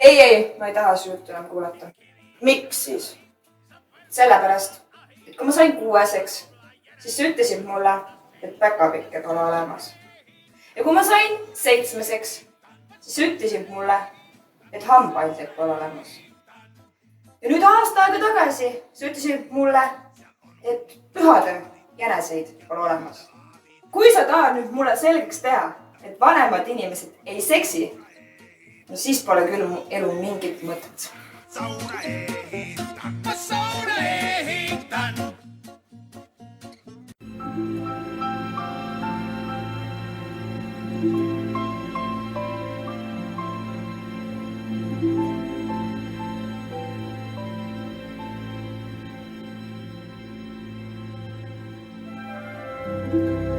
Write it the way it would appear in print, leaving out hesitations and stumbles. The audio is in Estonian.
Ei, ma ei taha su juttu enam kuulata. Miks siis? Sellepärast, et kui ma sain 6-seks, siis sa ütlesid mulle, et päkapikke pole olemas. Ja kui ma sain 7-seks, siis sa ütlesid mulle, et hambaid pole olemas. Ja nüüd aasta aega tagasi sa ütlesid mulle, et pühatöö jäneseid pole olemas. Kui sa tahad nüüd mulle selgeks teha, et vanemad inimesed ei seksi, no siis pole küll mu elu mingit mõtet. Sauna ehitan. Thank you.